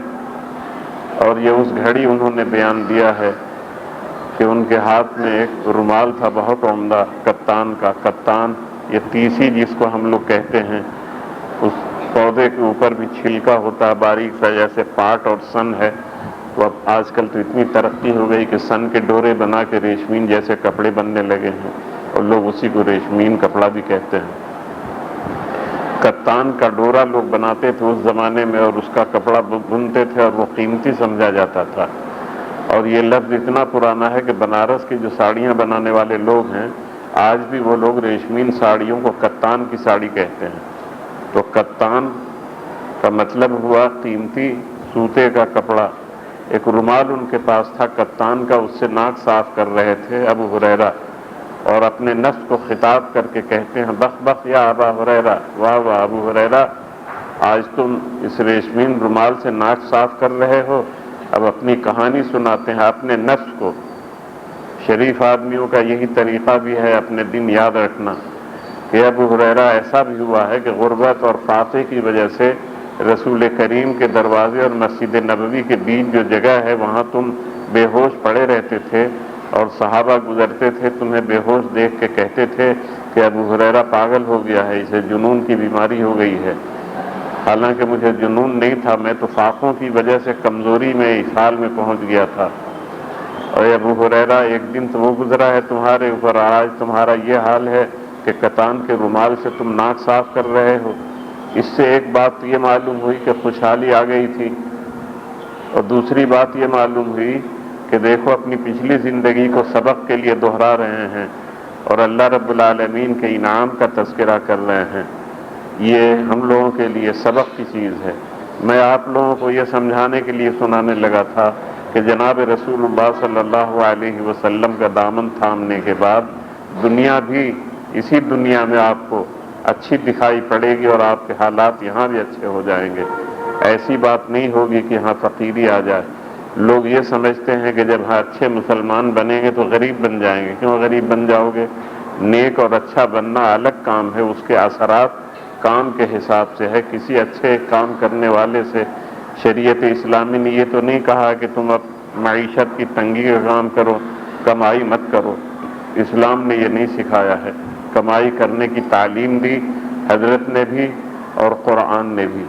اور یہ اس گھڑی انہوں نے بیان دیا ہے کہ ان کے ہاتھ میں ایک رومال تھا بہت عمدہ، کتان کا۔ کتان یہ تیسی جس کو ہم لوگ کہتے ہیں، اس پودے کے اوپر بھی چھلکا ہوتا ہے باریک سا، جیسے پاٹ اور سن ہے۔ تو اب آج کل تو اتنی ترقی ہو گئی کہ سن کے ڈورے بنا کے ریشمین جیسے کپڑے بننے لگے ہیں، اور لوگ اسی کو ریشمین کپڑا بھی کہتے ہیں۔ کتان کا ڈورا لوگ بناتے تھے اس زمانے میں، اور اس کا کپڑا بنتے تھے، اور وہ قیمتی سمجھا جاتا تھا۔ اور یہ لفظ اتنا پرانا ہے کہ بنارس کی جو ساڑیاں بنانے والے لوگ ہیں، آج بھی وہ لوگ ریشمین ساڑیوں کو کتان کی ساڑی کہتے ہیں۔ تو کتان کا مطلب ہوا قیمتی سوتے کا کپڑا۔ ایک رومال ان کے پاس تھا کتان کا، اس سے ناک صاف کر رہے تھے ابو ہریرہ، اور اپنے نفس کو خطاب کر کے کہتے ہیں، بخ بخ یا ابا ہریرہ، واہ واہ ابو ہریرہ، آج تم اس ریشمین رومال سے ناک صاف کر رہے ہو۔ اب اپنی کہانی سناتے ہیں اپنے نفس کو۔ شریف آدمیوں کا یہی طریقہ بھی ہے اپنے دن یاد رکھنا کہ ابو ہریرہ ایسا بھی ہوا ہے کہ غربت اور فاقے کی وجہ سے رسول کریم کے دروازے اور مسجد نبوی کے بیچ جو جگہ ہے وہاں تم بے ہوش پڑے رہتے تھے، اور صحابہ گزرتے تھے تمہیں بے ہوش دیکھ کے کہتے تھے کہ ابو ہریرہ پاگل ہو گیا ہے، اسے جنون کی بیماری ہو گئی ہے۔ حالانکہ مجھے جنون نہیں تھا، میں تو فاقوں کی وجہ سے کمزوری میں اس حال میں پہنچ گیا تھا۔ اور ابو ہریرہ ایک دن تو وہ گزرا ہے تمہارے اوپر، آج تمہارا یہ حال ہے کہ کتان کے رومال سے تم ناک صاف کر رہے ہو۔ اس سے ایک بات یہ معلوم ہوئی کہ خوشحالی آ گئی تھی، اور دوسری بات یہ معلوم ہوئی کہ دیکھو اپنی پچھلی زندگی کو سبق کے لیے دہرا رہے ہیں اور اللہ رب العالمین کے انعام کا تذکرہ کر رہے ہیں۔ یہ ہم لوگوں کے لیے سبق کی چیز ہے۔ میں آپ لوگوں کو یہ سمجھانے کے لیے سنانے لگا تھا کہ جناب رسول اللہ صلی اللہ علیہ وسلم کا دامن تھامنے کے بعد دنیا بھی، اسی دنیا میں آپ کو اچھی دکھائی پڑے گی، اور آپ کے حالات یہاں بھی اچھے ہو جائیں گے۔ ایسی بات نہیں ہوگی کہ یہاں فقیری آ جائے۔ لوگ یہ سمجھتے ہیں کہ جب اچھے مسلمان بنیں گے تو غریب بن جائیں گے۔ کیوں غریب بن جاؤ گے؟ نیک اور اچھا بننا الگ کام ہے، اس کے اثرات کام کے حساب سے ہے۔ کسی اچھے کام کرنے والے سے شریعت اسلامی نے یہ تو نہیں کہا کہ تم اب معیشت کی تنگی کا کام کرو، کمائی مت کرو۔ اسلام نے یہ نہیں سکھایا ہے۔ کمائی کرنے کی تعلیم دی حضرت نے بھی اور قرآن نے بھی۔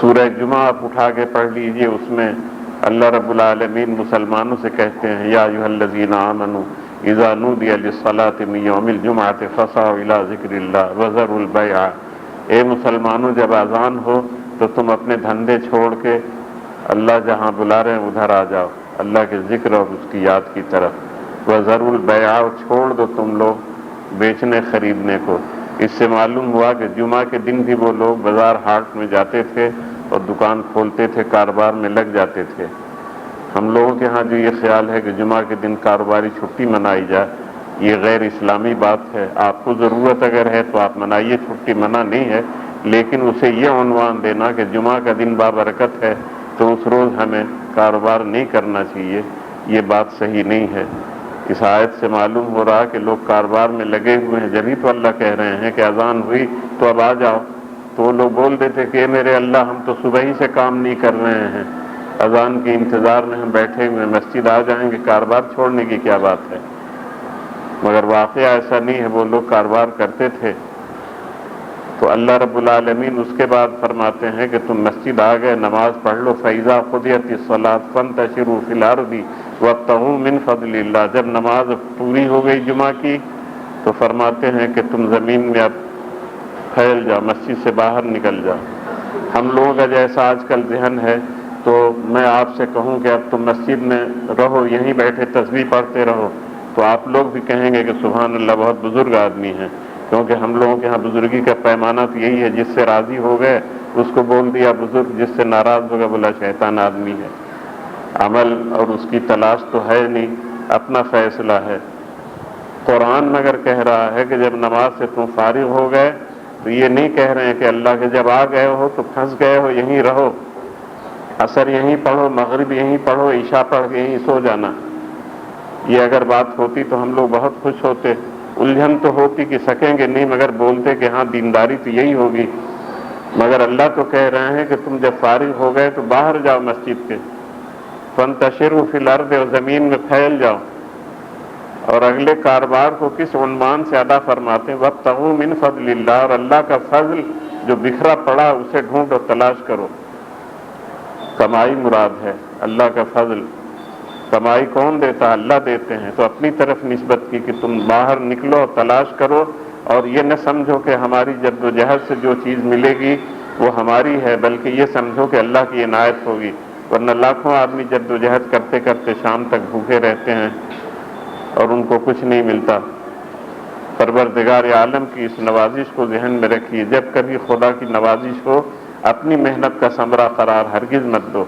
سورہ جمعہ آپ اٹھا کے پڑھ لیجئے، اس میں اللہ رب العالمین مسلمانوں سے کہتے ہیں، یا ایھا الذین آمنوا اذا نودی للصلاۃ من یوم الجمعۃ فاسعوا الی ذکر اللہ وذروا البیع۔ اے مسلمانوں، جب اذان ہو تو تم اپنے دھندے چھوڑ کے اللہ جہاں بلا رہے ہیں ادھر آ جاؤ، اللہ کے ذکر اور اس کی یاد کی طرف۔ وذروا البیع، چھوڑ دو تم لوگ بیچنے خریدنے کو۔ اس سے معلوم ہوا کہ جمعہ کے دن بھی وہ لوگ بازار ہاٹ میں جاتے تھے اور دکان کھولتے تھے، کاروبار میں لگ جاتے تھے۔ ہم لوگوں کے ہاں جو یہ خیال ہے کہ جمعہ کے دن کاروباری چھٹی منائی جائے، یہ غیر اسلامی بات ہے۔ آپ کو ضرورت اگر ہے تو آپ منائیے، چھٹی منع نہیں ہے، لیکن اسے یہ عنوان دینا کہ جمعہ کا دن بابرکت ہے تو اس روز ہمیں کاروبار نہیں کرنا چاہیے، یہ بات صحیح نہیں ہے۔ اس آیت سے معلوم ہو رہا کہ لوگ کاروبار میں لگے ہوئے ہیں، جبھی تو اللہ کہہ رہے ہیں کہ اذان ہوئی تو اب آ جاؤ۔ تو وہ لوگ بول دیتے کہ اے میرے اللہ، ہم تو صبح ہی سے کام نہیں کر رہے ہیں، اذان کے انتظار میں ہم بیٹھے ہوئے ہیں، مسجد آ جائیں گے، کاروبار چھوڑنے کی کیا بات ہے؟ مگر واقعہ ایسا نہیں ہے، وہ لوگ کاروبار کرتے تھے۔ تو اللہ رب العالمین اس کے بعد فرماتے ہیں کہ تم مسجد آ گئے، نماز پڑھ لو، فَإِذَا قُضِيَتِ الصَّلَاةُ فَانتَشِرُوا فِي الْأَرْضِ وَابْتَغُوا مِنْ فَضْلِ اللَّهِ۔ جب نماز پوری ہو گئی جمعہ کی تو فرماتے ہیں کہ تم زمین میں اب پھیل جاؤ، مسجد سے باہر نکل جاؤ۔ ہم لوگوں کا جیسا آج کل ذہن ہے تو میں آپ سے کہوں کہ اب تم مسجد میں رہو، یہیں بیٹھے تسبیح پڑھتے رہو، تو آپ لوگ بھی کہیں گے کہ سبحان اللہ بہت بزرگ آدمی ہیں، کیونکہ ہم لوگوں کے ہاں بزرگی کا پیمانہ تو یہی ہے، جس سے راضی ہو گئے اس کو بول دیا بزرگ، جس سے ناراض ہو گیا بولا شیطان آدمی ہے۔ عمل اور اس کی تلاش تو ہے نہیں، اپنا فیصلہ ہے۔ قرآن مگر کہہ رہا ہے کہ جب نماز سے تم فارغ ہو گئے تو یہ نہیں کہہ رہے ہیں کہ اللہ کے جب آ گئے ہو تو پھنس گئے ہو یہیں رہو، عصر یہیں پڑھو، مغرب یہیں پڑھو، عشاء پڑھ کے یہیں سو جانا۔ یہ اگر بات ہوتی تو ہم لوگ بہت خوش ہوتے، الجھن تو ہوتی کہ سکیں گے نہیں، مگر بولتے کہ ہاں دینداری تو یہی ہوگی۔ مگر اللہ تو کہہ رہے ہیں کہ تم جب فارغ ہو گئے تو باہر جاؤ مسجد کے، فانتشروا فی الارض، اور زمین میں پھیل جاؤ۔ اور اگلے کاروبار کو کس عنوان سے ادا فرماتے ہیں؟ وابتغوا من فضل اللہ، اور اللہ کا فضل جو بکھرا پڑا اسے ڈھونڈو، تلاش کرو۔ کمائی مراد ہے، اللہ کا فضل۔ کمائی کون دیتا؟ اللہ دیتے ہیں، تو اپنی طرف نسبت کی کہ تم باہر نکلو، تلاش کرو، اور یہ نہ سمجھو کہ ہماری جد و جہد سے جو چیز ملے گی وہ ہماری ہے، بلکہ یہ سمجھو کہ اللہ کی عنایت ہوگی، ورنہ لاکھوں آدمی جد و جہد کرتے کرتے شام تک بھوکے رہتے ہیں اور ان کو کچھ نہیں ملتا۔ پروردگار عالم کی اس نوازش کو ذہن میں رکھیے، جب کبھی خدا کی نوازش ہو اپنی محنت کا ثمرہ قرار ہرگز مت دو،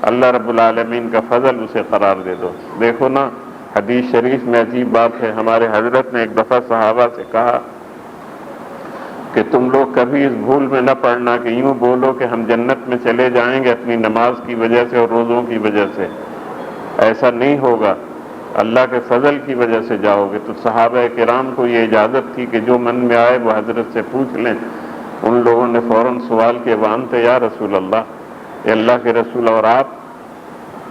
اللہ رب العالمین کا فضل اسے قرار دے دو۔ دیکھو نا، حدیث شریف میں عجیب بات ہے، ہمارے حضرت نے ایک دفعہ صحابہ سے کہا کہ تم لوگ کبھی اس بھول میں نہ پڑنا کہ یوں بولو کہ ہم جنت میں چلے جائیں گے اپنی نماز کی وجہ سے اور روزوں کی وجہ سے، ایسا نہیں ہوگا، اللہ کے فضل کی وجہ سے جاؤ گے۔ تو صحابہ کرام کو یہ اجازت تھی کہ جو من میں آئے وہ حضرت سے پوچھ لیں۔ ان لوگوں نے فوراً سوال کیا، وانت یا رسول اللہ، اے اللہ کے رسول اور آپ؟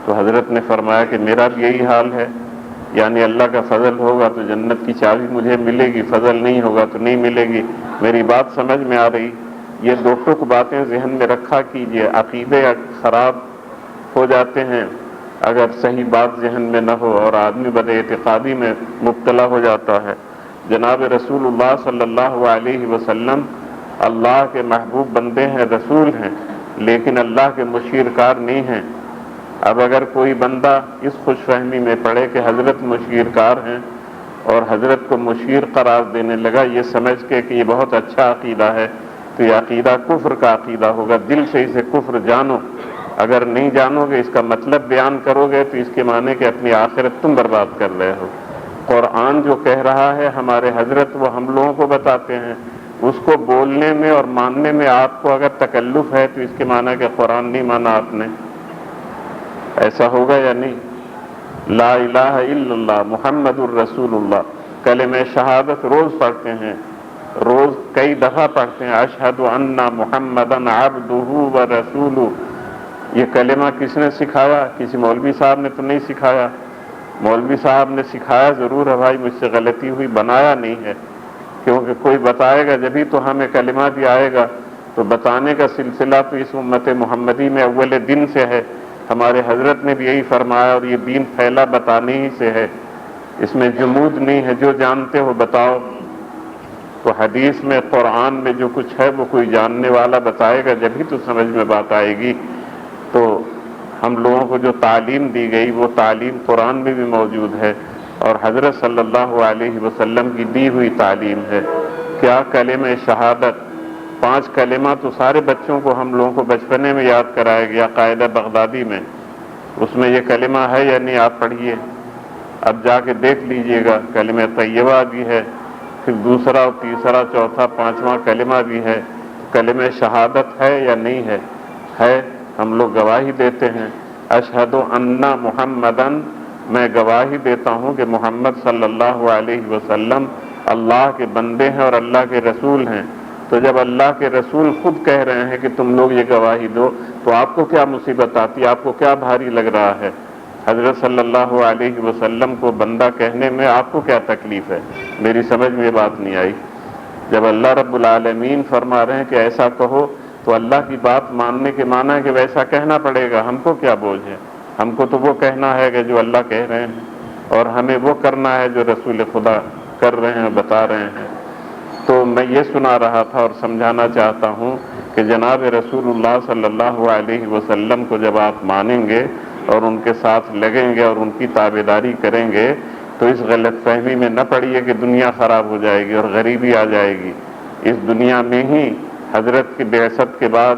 تو حضرت نے فرمایا کہ میرا بھی یہی حال ہے، یعنی اللہ کا فضل ہوگا تو جنت کی چابی مجھے ملے گی، فضل نہیں ہوگا تو نہیں ملے گی۔ میری بات سمجھ میں آ رہی؟ یہ دو ٹوک باتیں ذہن میں رکھا کیجئے، عقیدے خراب ہو جاتے ہیں اگر صحیح بات ذہن میں نہ ہو، اور آدمی بد اعتقادی میں مبتلا ہو جاتا ہے۔ جناب رسول اللہ صلی اللہ علیہ وسلم اللہ کے محبوب بندے ہیں، رسول ہیں، لیکن اللہ کے مشیر کار نہیں ہیں۔ اب اگر کوئی بندہ اس خوش فہمی میں پڑے کہ حضرت مشیر کار ہیں اور حضرت کو مشیر قرار دینے لگا یہ سمجھ کے کہ یہ بہت اچھا عقیدہ ہے، تو یہ عقیدہ کفر کا عقیدہ ہوگا۔ دل سے اسے کفر جانو، اگر نہیں جانو گے، اس کا مطلب بیان کرو گے تو اس کے معنی کہ اپنی آخرت تم برباد کر رہے ہو۔ قرآن جو کہہ رہا ہے ہمارے حضرت وہ ہم لوگوں کو بتاتے ہیں، اس کو بولنے میں اور ماننے میں آپ کو اگر تکلف ہے تو اس کے معنی کہ قرآن نہیں مانا آپ نے، ایسا ہوگا یا نہیں؟ لا الہ الا اللہ محمد الرسول اللہ، کلمہ شہادت روز پڑھتے ہیں، روز کئی دفعہ پڑھتے ہیں، اشہد ان محمدً عبدہ ورسولہ۔ یہ کلمہ کس نے سکھایا؟ کسی مولوی صاحب نے تو نہیں سکھایا۔ مولوی صاحب نے سکھایا ضرور ہے بھائی، مجھ سے غلطی ہوئی، بنایا نہیں ہے، کیونکہ کوئی بتائے گا جبھی تو ہمیں کلمہ بھی آئے گا۔ تو بتانے کا سلسلہ تو اس امت محمدی میں اول دن سے ہے، ہمارے حضرت نے بھی یہی فرمایا، اور یہ دین پھیلا بتانے ہی سے ہے، اس میں جمود نہیں ہے، جو جانتے ہو بتاؤ۔ تو حدیث میں قرآن میں جو کچھ ہے وہ کوئی جاننے والا بتائے گا جبھی تو سمجھ میں بات آئے گی۔ تو ہم لوگوں کو جو تعلیم دی گئی وہ تعلیم قرآن میں بھی موجود ہے اور حضرت صلی اللہ علیہ وسلم کی دی ہوئی تعلیم ہے۔ کیا کلمہ شہادت، 5 کلمہ تو سارے بچوں کو ہم لوگوں کو بچپنے میں یاد کرایا گیا قاعدہ بغدادی میں، اس میں یہ کلمہ ہے یا نہیں آپ پڑھیے، اب جا کے دیکھ لیجئے گا۔ کلمہ طیبہ بھی ہے، پھر دوسرا اور تیسرا چوتھا پانچواں کلمہ بھی ہے، کلمہ شہادت ہے یا نہیں ہے؟ ہے، ہم لوگ گواہی دیتے ہیں، اشہد ان محمدً، میں گواہی دیتا ہوں کہ محمد صلی اللہ علیہ وسلم اللہ کے بندے ہیں اور اللہ کے رسول ہیں۔ تو جب اللہ کے رسول خود کہہ رہے ہیں کہ تم لوگ یہ گواہی دو تو آپ کو کیا مصیبت آتی، آپ کو کیا بھاری لگ رہا ہے؟ حضرت صلی اللہ علیہ وسلم کو بندہ کہنے میں آپ کو کیا تکلیف ہے؟ میری سمجھ میں یہ بات نہیں آئی۔ جب اللہ رب العالمین فرما رہے ہیں کہ ایسا کہو تو اللہ کی بات ماننے کے معنی ہے کہ ویسا کہنا پڑے گا. ہم کو کیا بوجھ ہے؟ ہم کو تو وہ کہنا ہے کہ جو اللہ کہہ رہے ہیں، اور ہمیں وہ کرنا ہے جو رسول خدا کر رہے ہیں، بتا رہے ہیں. تو میں یہ سنا رہا تھا اور سمجھانا چاہتا ہوں کہ جناب رسول اللہ صلی اللہ علیہ وسلم کو جب آپ مانیں گے اور ان کے ساتھ لگیں گے اور ان کی تابعداری کریں گے تو اس غلط فہمی میں نہ پڑیے کہ دنیا خراب ہو جائے گی اور غریبی آ جائے گی. اس دنیا میں ہی حضرت کی بعثت کے بعد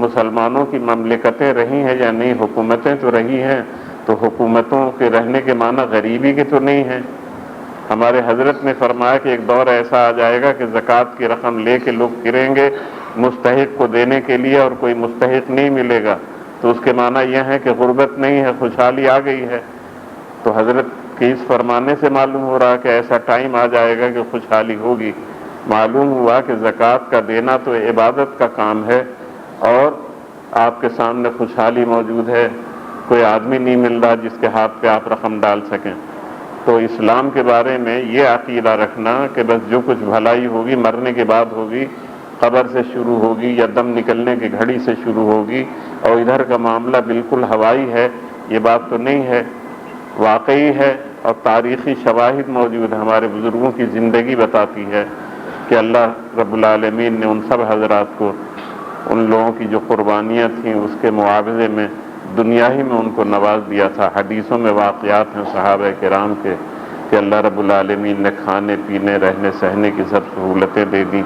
مسلمانوں کی مملکتیں رہی ہیں یا نہیں؟ حکومتیں تو رہی ہیں. تو حکومتوں کے رہنے کے معنی غریبی کے تو نہیں ہیں. ہمارے حضرت نے فرمایا کہ ایک دور ایسا آ جائے گا کہ زکوٰۃ کی رقم لے کے لوگ پھریں گے مستحق کو دینے کے لیے اور کوئی مستحق نہیں ملے گا. تو اس کے معنی یہ ہے کہ غربت نہیں ہے، خوشحالی آ گئی ہے. تو حضرت کے اس فرمانے سے معلوم ہو رہا کہ ایسا ٹائم آ جائے گا کہ خوشحالی ہوگی. معلوم ہوا کہ زکوٰۃ کا دینا تو عبادت کا کام ہے اور آپ کے سامنے خوشحالی موجود ہے. کوئی آدمی نہیں مل رہا جس کے ہاتھ پہ آپ رقم ڈال سکیں. تو اسلام کے بارے میں یہ عقیدہ رکھنا کہ بس جو کچھ بھلائی ہوگی مرنے کے بعد ہوگی، قبر سے شروع ہوگی یا دم نکلنے کی گھڑی سے شروع ہوگی، اور ادھر کا معاملہ بالکل ہوائی ہے، یہ بات تو نہیں ہے. واقعی ہے اور تاریخی شواہد موجود ہیں. ہمارے بزرگوں کی زندگی بتاتی ہے کہ اللہ رب العالمین نے ان سب حضرات کو ان لوگوں کی جو قربانیاں تھیں اس کے معاوضے میں دنیا ہی میں ان کو نواز دیا تھا. حدیثوں میں واقعات ہیں صحابہ کرام کے کہ اللہ رب العالمین نے کھانے پینے رہنے سہنے کی سب سہولتیں دے دیں.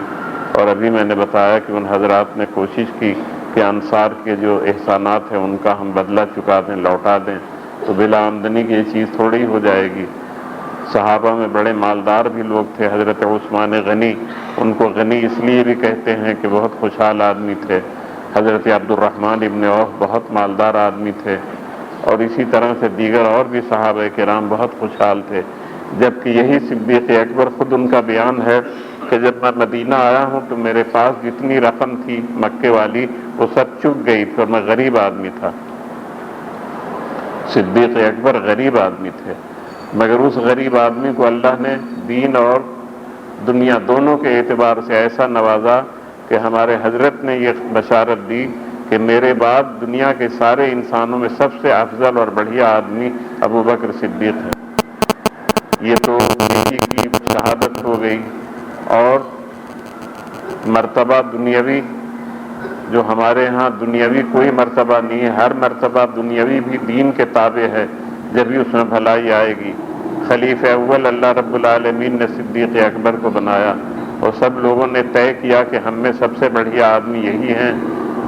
اور ابھی میں نے بتایا کہ ان حضرات نے کوشش کی کہ انصار کے جو احسانات ہیں ان کا ہم بدلہ چکا دیں، لوٹا دیں. تو بلا آمدنی کی یہ چیز تھوڑی ہو جائے گی. صحابہ میں بڑے مالدار بھی لوگ تھے. حضرت عثمان غنی، ان کو غنی اس لیے بھی کہتے ہیں کہ بہت خوشحال آدمی تھے. حضرت عبد الرحمن ابن عوف بہت مالدار آدمی تھے. اور اسی طرح سے دیگر اور بھی صحابہ کرام بہت خوشحال تھے. جبکہ یہی صدیق اکبر خود ان کا بیان ہے کہ جب میں مدینہ آیا ہوں تو میرے پاس جتنی رقم تھی مکے والی وہ سب چک گئی تھی اور میں غریب آدمی تھا. صدیق اکبر غریب آدمی تھے، مگر اس غریب آدمی کو اللہ نے دین اور دنیا دونوں کے اعتبار سے ایسا نوازا کہ ہمارے حضرت نے یہ بشارت دی کہ میرے بعد دنیا کے سارے انسانوں میں سب سے افضل اور بڑھیا آدمی ابو بکر صدیق ہے. یہ تو نیکی کی شہادت ہو گئی. اور مرتبہ دنیاوی جو ہمارے ہاں دنیاوی کوئی مرتبہ نہیں ہے، ہر مرتبہ دنیاوی بھی دین کے تابع ہے، جبھی اس میں بھلائی آئے گی. خلیفہ اول اللہ رب العالمین نے صدیق اکبر کو بنایا اور سب لوگوں نے طے کیا کہ ہم میں سب سے بڑھیا آدمی یہی ہیں.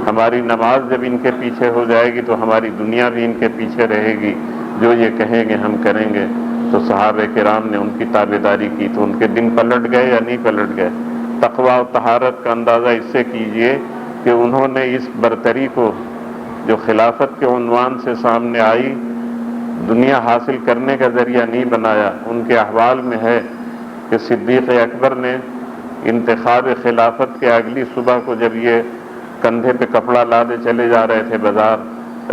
ہماری نماز جب ان کے پیچھے ہو جائے گی تو ہماری دنیا بھی ان کے پیچھے رہے گی. جو یہ کہیں گے ہم کریں گے. تو صحابہ کرام نے ان کی تابعداری کی تو ان کے دن پلٹ گئے یا نہیں پلٹ گئے؟ تقویٰ و طہارت کا اندازہ اس سے کیجئے کہ انہوں نے اس برتری کو جو خلافت کے عنوان سے سامنے آئی دنیا حاصل کرنے کا ذریعہ نہیں بنایا. ان کے احوال میں ہے کہ صدیق اکبر نے انتخاب خلافت کے اگلی صبح کو جب یہ کندھے پہ کپڑا لادے چلے جا رہے تھے بازار،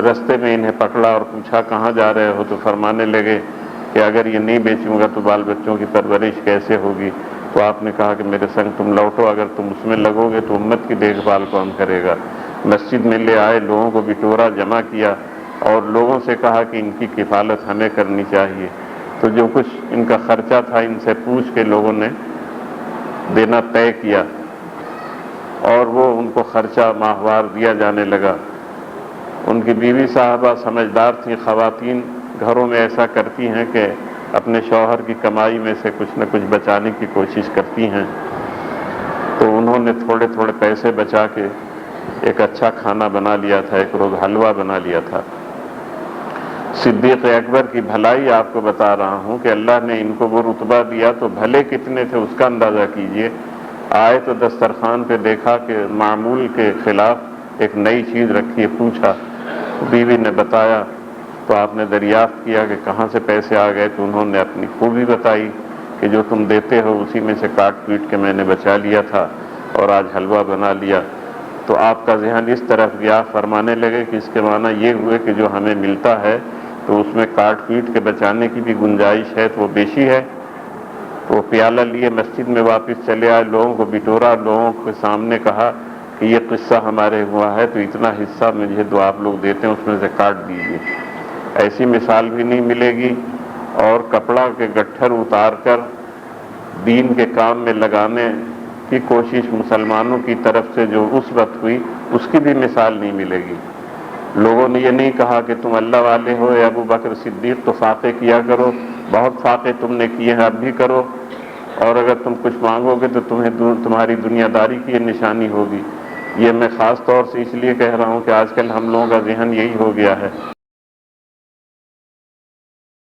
رستے میں انہیں پکڑا اور پوچھا کہاں جا رہے ہو؟ تو فرمانے لگے کہ اگر یہ نہیں بیچوں گا تو بال بچوں کی پرورش کیسے ہوگی؟ تو آپ نے کہا کہ میرے سنگ تم لوٹو، اگر تم اس میں لگو گے تو امت کی دیکھ بھال کون کرے گا؟ مسجد میں لے آئے، لوگوں کو بٹورا جمع کیا اور لوگوں سے کہا کہ ان کی کفالت ہمیں کرنی چاہیے. تو جو کچھ ان کا خرچہ تھا ان سے پوچھ کے لوگوں نے دینا طے کیا اور وہ ان کو خرچہ ماہوار دیا جانے لگا. ان کی بیوی صاحبہ سمجھدار تھیں. خواتین گھروں میں ایسا کرتی ہیں کہ اپنے شوہر کی کمائی میں سے کچھ نہ کچھ بچانے کی کوشش کرتی ہیں. تو انہوں نے تھوڑے تھوڑے پیسے بچا کے ایک اچھا کھانا بنا لیا تھا، ایک روز حلوہ بنا لیا تھا. صدیق اکبر کی بھلائی آپ کو بتا رہا ہوں کہ اللہ نے ان کو وہ رتبہ دیا تو بھلے کتنے تھے اس کا اندازہ کیجئے. آئے تو دسترخوان پہ دیکھا کہ معمول کے خلاف ایک نئی چیز رکھی ہے. پوچھا، بیوی نے بتایا تو آپ نے دریافت کیا کہ کہاں سے پیسے آ گئے؟ تو انہوں نے اپنی خوبی بتائی کہ جو تم دیتے ہو اسی میں سے کاٹ پیٹ کے میں نے بچا لیا تھا اور آج حلوہ بنا لیا. تو آپ کا ذہن اس طرف گیا، فرمانے لگے کہ اس کے معنی یہ ہوئے کہ جو ہمیں ملتا ہے تو اس میں کاٹ پیٹ کے بچانے کی بھی گنجائش ہے تو وہ بیشی ہے. وہ پیالہ لیے مسجد میں واپس چلے آئے، لوگوں کو بٹورا، لوگوں کے سامنے کہا کہ یہ قصہ ہمارے ہوا ہے تو اتنا حصہ مجھے جو آپ لوگ دیتے ہیں اس میں سے کاٹ دیجیے۔ ایسی مثال بھی نہیں ملے گی۔ اور کپڑا کے گٹھر اتار کر دین کے کام میں لگانے کی کوشش مسلمانوں کی طرف سے جو اس وقت ہوئی، اس کی بھی مثال نہیں ملے گی۔ لوگوں نے یہ نہیں کہا کہ تم اللہ والے ہو یا ابو بکر صدیق تو فاقے کیا کرو، بہت فاقے تم نے کیے ہیں، اب بھی کرو، اور اگر تم کچھ مانگو گے تو تمہاری دنیا داری کی یہ نشانی ہوگی۔ یہ میں خاص طور سے اس لیے کہہ رہا ہوں کہ آج کل ہم لوگوں کا ذہن یہی ہو گیا ہے